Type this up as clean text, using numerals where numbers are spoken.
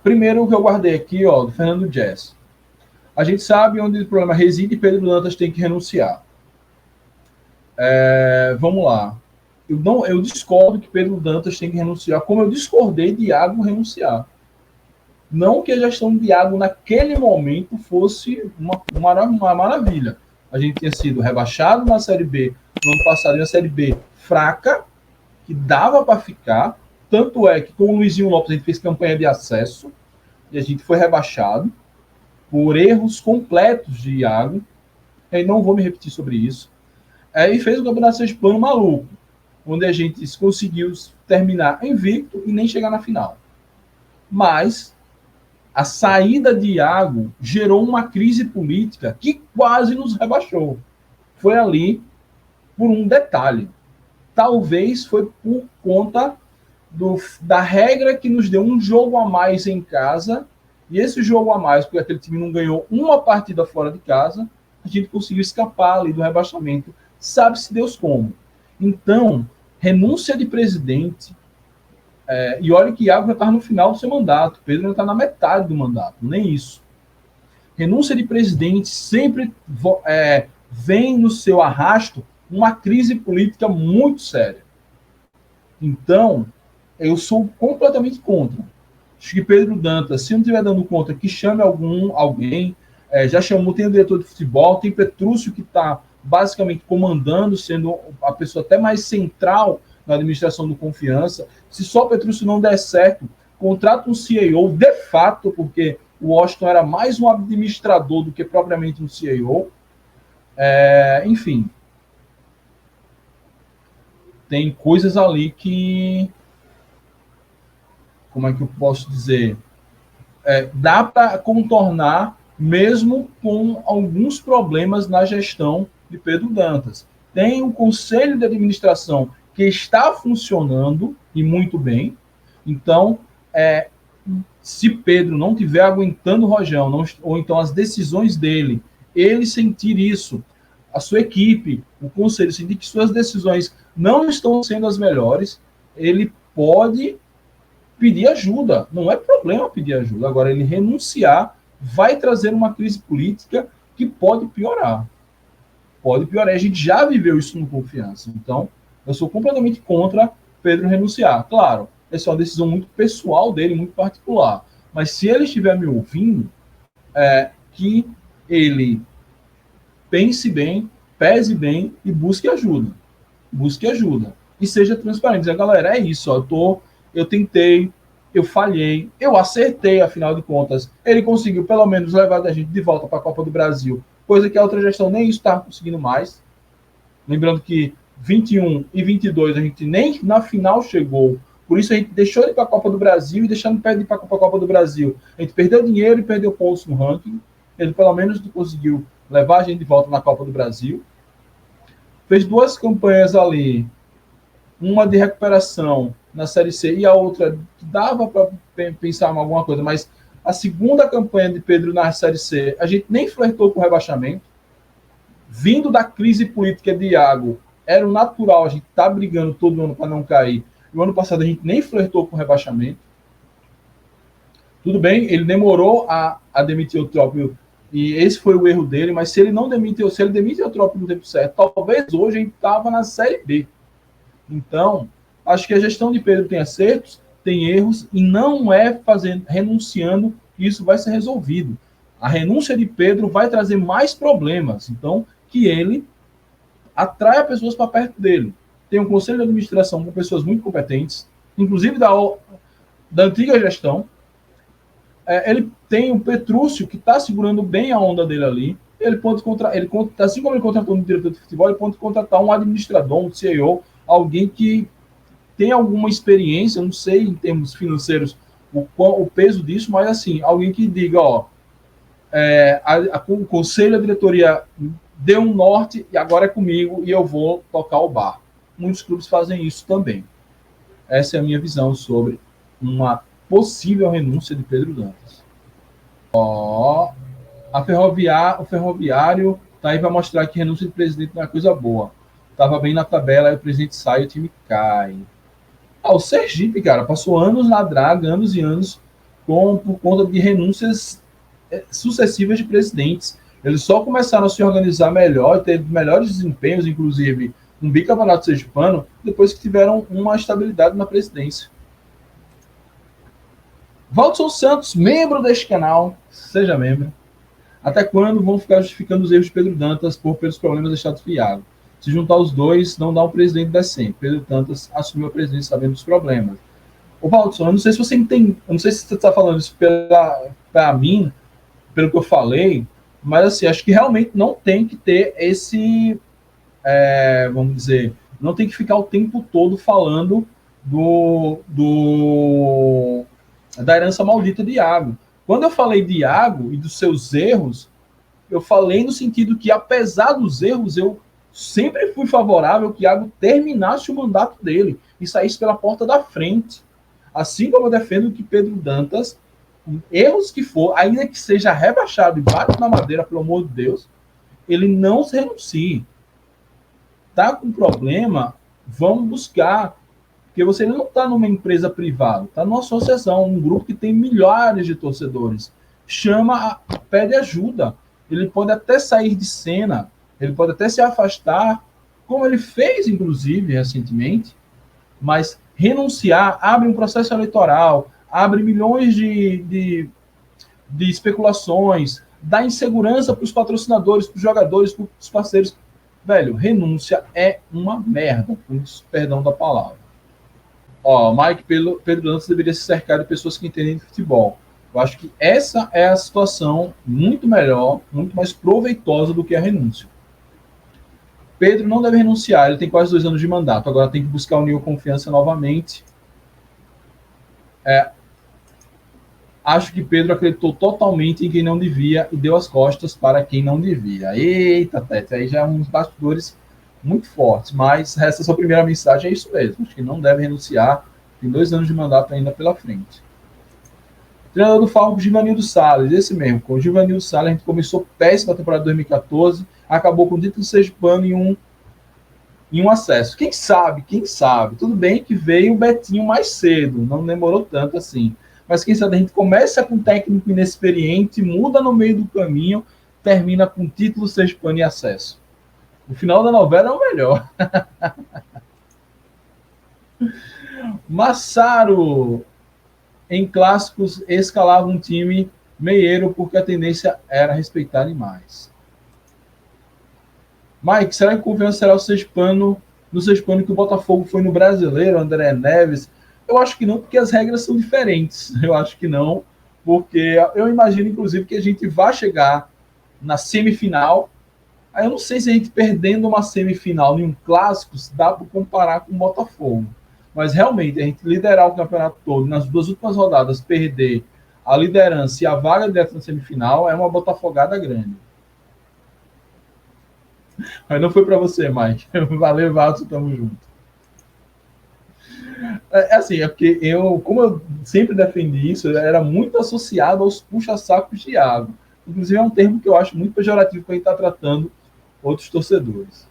Primeiro, o que eu guardei aqui, ó, do Fernando Jess. A gente sabe onde o problema reside e Pedro Dantas tem que renunciar. Vamos lá. Eu discordo que Pedro Dantas tem que renunciar, como eu discordei de Iago renunciar. Não que a gestão de Iago naquele momento fosse uma maravilha. A gente tinha sido rebaixado na Série B no ano passado, uma Série B fraca, que dava para ficar. Tanto é que com o Luizinho Lopes a gente fez campanha de acesso e a gente foi rebaixado por erros completos de Iago. Eu não vou me repetir sobre isso. E fez o Campeonato Sergipano maluco, onde a gente conseguiu terminar invicto e nem chegar na final. Mas a saída de Iago gerou uma crise política que quase nos rebaixou. Foi ali por um detalhe. Talvez foi por conta da regra que nos deu um jogo a mais em casa, e esse jogo a mais, porque aquele time não ganhou uma partida fora de casa, a gente conseguiu escapar ali do rebaixamento, sabe-se Deus como. Então, renúncia de presidente, e olha que Iago já está no final do seu mandato, Pedro já está na metade do mandato, nem isso. Renúncia de presidente sempre vem no seu arrasto uma crise política muito séria. Então, eu sou completamente contra. Acho que Pedro Dantas, se não estiver dando conta, que chame alguém, já chamou, tem o diretor de futebol, tem Petrúcio que está basicamente comandando, sendo a pessoa até mais central na administração do Confiança. Se só Petrúcio não der certo, contrata um CEO de fato, porque o Washington era mais um administrador do que propriamente um CEO. Enfim, tem coisas ali que, como é que eu posso dizer, dá para contornar mesmo com alguns problemas na gestão de Pedro Dantas. Tem um conselho de administração que está funcionando e muito bem. Então, se Pedro não estiver aguentando o Rojão, ou então as decisões dele, ele sentir isso, a sua equipe, o conselho, sentir que suas decisões não estão sendo as melhores, ele pode pedir ajuda. Não é problema pedir ajuda. Agora, ele renunciar vai trazer uma crise política que pode piorar. Pode piorar. A gente já viveu isso no Confiança. Então, eu sou completamente contra Pedro renunciar. Claro, essa é uma decisão muito pessoal dele, muito particular. Mas se ele estiver me ouvindo, que ele pense bem, pese bem e busque ajuda. Busque ajuda. E seja transparente. Dizer, galera, é isso. Ó, eu tentei, eu falhei, eu acertei, afinal de contas. Ele conseguiu, pelo menos, levar a gente de volta para a Copa do Brasil, coisa que a outra gestão nem isso estava conseguindo mais. Lembrando que 21 e 22 a gente nem na final chegou. Por isso a gente deixou de ir para a Copa do Brasil e deixando de ir para a Copa do Brasil. A gente perdeu dinheiro e perdeu pontos no ranking. Ele, pelo menos, conseguiu levar a gente de volta na Copa do Brasil. Fez 2 campanhas ali. Uma de recuperação na Série C e a outra que dava para pensar em alguma coisa, mas a segunda campanha de Pedro na Série C, a gente nem flertou com o rebaixamento. Vindo da crise política de Iago, era o natural, a gente tá brigando todo ano para não cair. No ano passado a gente nem flertou com o rebaixamento. Tudo bem, ele demorou a demitir o Eutrópio, e esse foi o erro dele, mas se ele não demitiu, se ele demite o Eutrópio no tempo certo, talvez hoje a gente tava na Série B. Então, acho que a gestão de Pedro tem acertos, tem erros, e não é renunciando que isso vai ser resolvido. A renúncia de Pedro vai trazer mais problemas. Então, que ele atraia pessoas para perto dele. Tem um conselho de administração com pessoas muito competentes, inclusive da antiga gestão. Ele tem o Petrúcio, que está segurando bem a onda dele ali. Ele pode assim como ele contratou um diretor de futebol, ele pode contratar um administrador, um CEO, alguém que tem alguma experiência, não sei em termos financeiros o peso disso, mas assim, alguém que diga, ó, o conselho, a diretoria deu um norte e agora é comigo e eu vou tocar o barco. Muitos clubes fazem isso também. Essa é a minha visão sobre uma possível renúncia de Pedro Dantas. O Ferroviário tá aí para mostrar que renúncia de presidente não é coisa boa. Tava bem na tabela, aí o presidente sai e o time cai. O Sergipe, cara, passou anos na draga, anos e anos, por conta de renúncias sucessivas de presidentes. Eles só começaram a se organizar melhor, ter melhores desempenhos, inclusive um bicampeonato sergipano, depois que tiveram uma estabilidade na presidência. Valdson Santos, membro deste canal, seja membro. Até quando vão ficar justificando os erros de Pedro Dantas pelos problemas deixados por Iago? Se juntar os dois, não dá um presidente decente. Pedro Dantas assumiu a presidência sabendo dos problemas. Ô, Valdson, eu não sei se você entende, eu não sei se você está falando isso para mim, pelo que eu falei, mas assim, acho que realmente não tem que ter esse, vamos dizer, não tem que ficar o tempo todo falando da herança maldita de Iago. Quando eu falei de Iago e dos seus erros, eu falei no sentido que, apesar dos erros, eu sempre fui favorável que Iago terminasse o mandato dele e saísse pela porta da frente. Assim como eu defendo que Pedro Dantas, erros que for, ainda que seja rebaixado e bate na madeira, pelo amor de Deus, ele não se renuncie. Tá com problema, vamos buscar. Porque você não está numa empresa privada, está numa associação, um grupo que tem milhares de torcedores. Pede ajuda. Ele pode até sair de cena, ele pode até se afastar, como ele fez, inclusive, recentemente, mas renunciar abre um processo eleitoral, abre milhões de especulações, dá insegurança para os patrocinadores, para os jogadores, para os parceiros. Velho, renúncia é uma merda, com perdão da palavra. Mike, Pedro Dantas deveria se cercar de pessoas que entendem de futebol. Eu acho que essa é a situação muito melhor, muito mais proveitosa do que a renúncia. Pedro não deve renunciar, ele tem quase 2 anos de mandato, agora tem que buscar unir a confiança novamente. Acho que Pedro acreditou totalmente em quem não devia e deu as costas para quem não devia. Eita, Tete, aí já é uns bastidores muito fortes, mas essa sua primeira mensagem é isso mesmo. Acho que não deve renunciar, tem 2 anos de mandato ainda pela frente. Treinador do Falcons, Givanildo Salles, esse mesmo. Com o Givanildo Salles, a gente começou péssima a temporada de 2014, acabou com o título sergipano em um acesso. Quem sabe? Tudo bem que veio o Betinho mais cedo, não demorou tanto assim. Mas quem sabe a gente começa com um técnico inexperiente, muda no meio do caminho, termina com título sergipano e acesso. O final da novela é o melhor. Massaro, em clássicos, escalava um time meieiro porque a tendência era respeitar demais. Mike, será que confiança será o sergipano, no sergipano que o Botafogo foi no Brasileiro, André Neves? Eu acho que não, porque as regras são diferentes. Eu acho que não, porque eu imagino, inclusive, que a gente vai chegar na semifinal. Aí eu não sei se a gente perdendo uma semifinal em um clássico, se dá para comparar com o Botafogo. Mas realmente, a gente liderar o campeonato todo, nas 2 últimas rodadas, perder a liderança e a vaga direta na semifinal, é uma botafogada grande. Mas não foi para você, Mike. Valeu, Valdo, tamo junto. É porque como eu sempre defendi isso, eu era muito associado aos puxa-sacos de Iago. Inclusive, é um termo que eu acho muito pejorativo para a gente estar tratando outros torcedores.